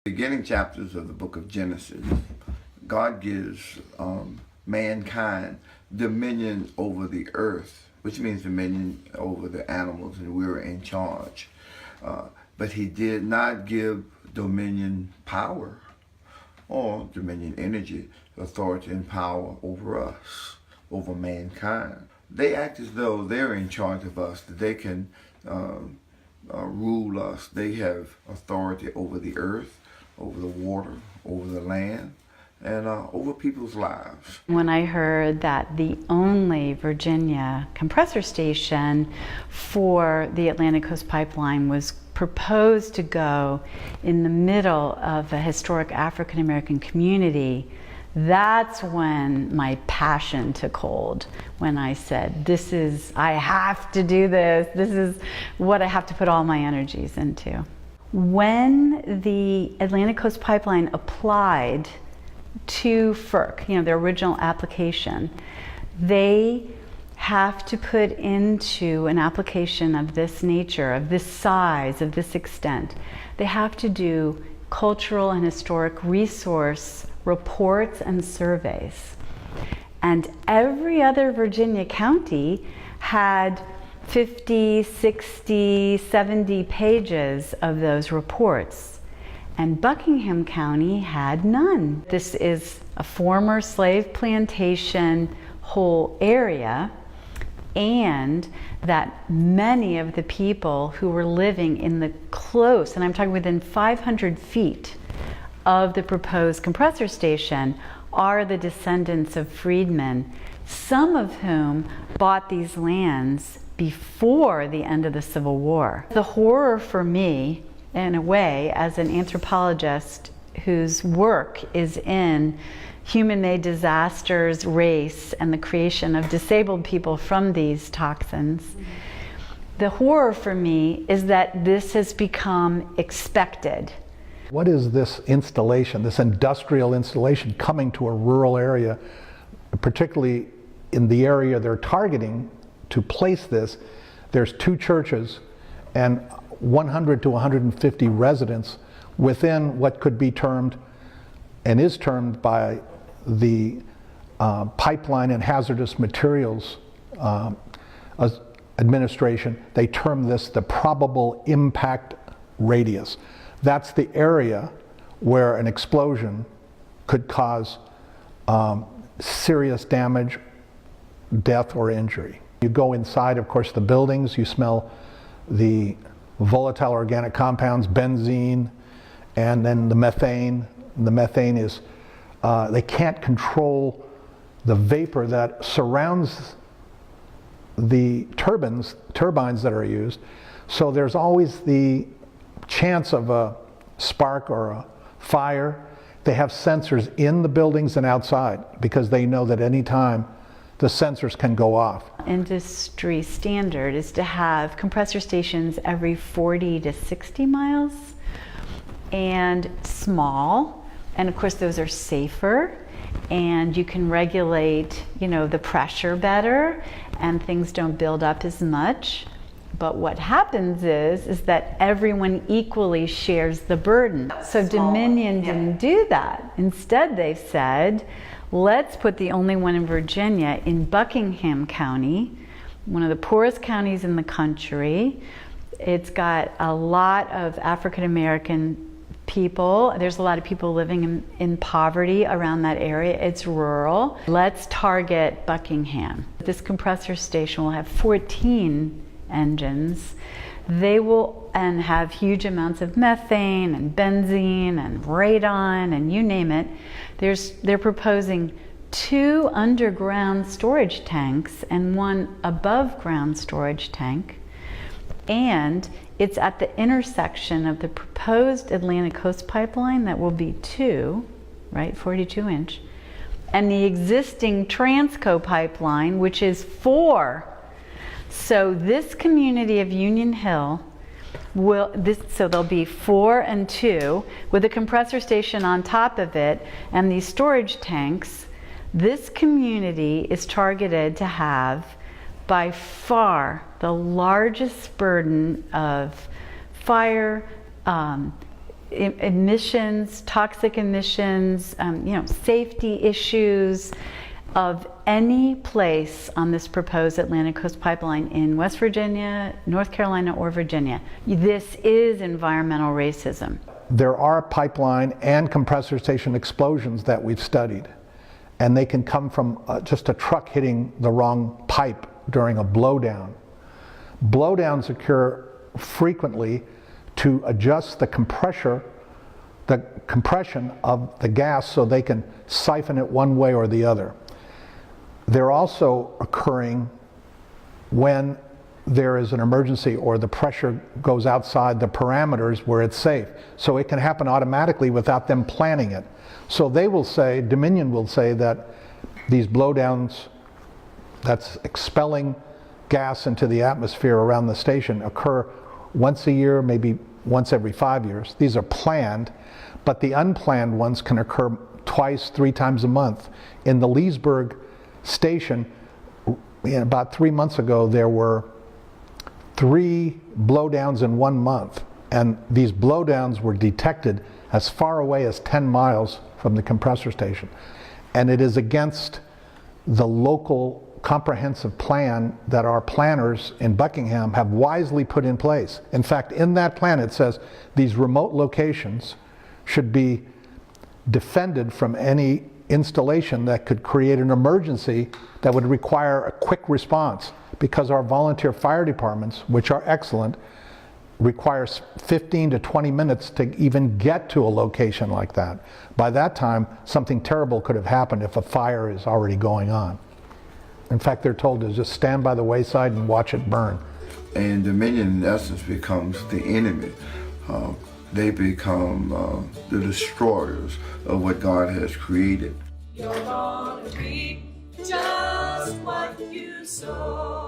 Beginning chapters of the book of Genesis, God gives mankind dominion over the earth, which means dominion over the animals, and we were in charge. But he did not give dominion power or dominion energy, authority and power over us, over mankind. They act as though they're in charge of us, that they can rule us. They have authority over the earth, over the water, over the land, and over people's lives. When I heard that the only Virginia compressor station for the Atlantic Coast Pipeline was proposed to go in the middle of a historic African American community, that's when my passion took hold. When I said, I have to do this. This is what I have to put all my energies into. When the Atlantic Coast Pipeline applied to FERC, their original application, they have to put into an application of this nature, of this size, of this extent, they have to do cultural and historic resource reports and surveys. And every other Virginia county had 50, 60, 70 pages of those reports. And Buckingham County had none. This is a former slave plantation whole area, and that many of the people who were living in the close, and I'm talking within 500 feet of the proposed compressor station, are the descendants of freedmen, some of whom bought these lands before the end of the Civil War. The horror for me, in a way, as an anthropologist whose work is in human-made disasters, race, and the creation of disabled people from these toxins, the horror for me is that this has become expected. What is this installation, this industrial installation coming to a rural area, particularly in the area they're targeting to place this? There's 2 churches and 100 to 150 residents within what could be termed, and is termed by the Pipeline and Hazardous Materials Administration, they term this the probable impact radius. That's the area where an explosion could cause serious damage, death, or injury. You go inside, of course, the buildings, you smell the volatile organic compounds, benzene, and then the methane. The methane is, they can't control the vapor that surrounds the turbines that are used. So there's always the chance of a spark or a fire. They have sensors in the buildings and outside because they know that any time the sensors can go off. Industry standard is to have compressor stations every 40 to 60 miles and small, and of course those are safer, and you can regulate the pressure better and things don't build up as much. But what happens is that everyone equally shares the burden. So Dominion didn't do that. Instead, they said, let's put the only one in Virginia in Buckingham County, one of the poorest counties in the country. It's got a lot of African American people. There's a lot of people living in poverty around that area. It's rural. Let's target Buckingham. This compressor station will have 14 engines. They will have huge amounts of methane and benzene and radon and you name it. They're proposing 2 underground storage tanks and 1 above ground storage tank, and it's at the intersection of the proposed Atlantic Coast Pipeline that will be 2, right, 42 inch, and the existing Transco pipeline, which is 4. So this community of Union Hill so there'll be 4 and 2 with a compressor station on top of it and these storage tanks. This community is targeted to have by far the largest burden of fire, emissions, toxic emissions, safety issues of any place on this proposed Atlantic Coast Pipeline in West Virginia, North Carolina, or Virginia. This is environmental racism. There are pipeline and compressor station explosions that we've studied, and they can come from just a truck hitting the wrong pipe during a blowdown. Blowdowns occur frequently to adjust the compression of the gas so they can siphon it one way or the other. They're also occurring when there is an emergency or the pressure goes outside the parameters where it's safe. So it can happen automatically without them planning it. So they will say, Dominion will say that these blowdowns, that's expelling gas into the atmosphere around the station, occur once a year, maybe once every 5 years. These are planned, but the unplanned ones can occur twice, 3 times a month. In the Leesburg station, about 3 months ago, there were 3 blowdowns in 1 month, and these blowdowns were detected as far away as 10 miles from the compressor station. And it is against the local comprehensive plan that our planners in Buckingham have wisely put in place. In fact, in that plan it says these remote locations should be defended from any installation that could create an emergency that would require a quick response, because our volunteer fire departments, which are excellent, requires 15 to 20 minutes to even get to a location like that. By that time, something terrible could have happened if a fire is already going on. In fact, they're told to just stand by the wayside and watch it burn. And Dominion, in essence, becomes the enemy. They become the destroyers of what God has created. You're gonna reap just what you sow.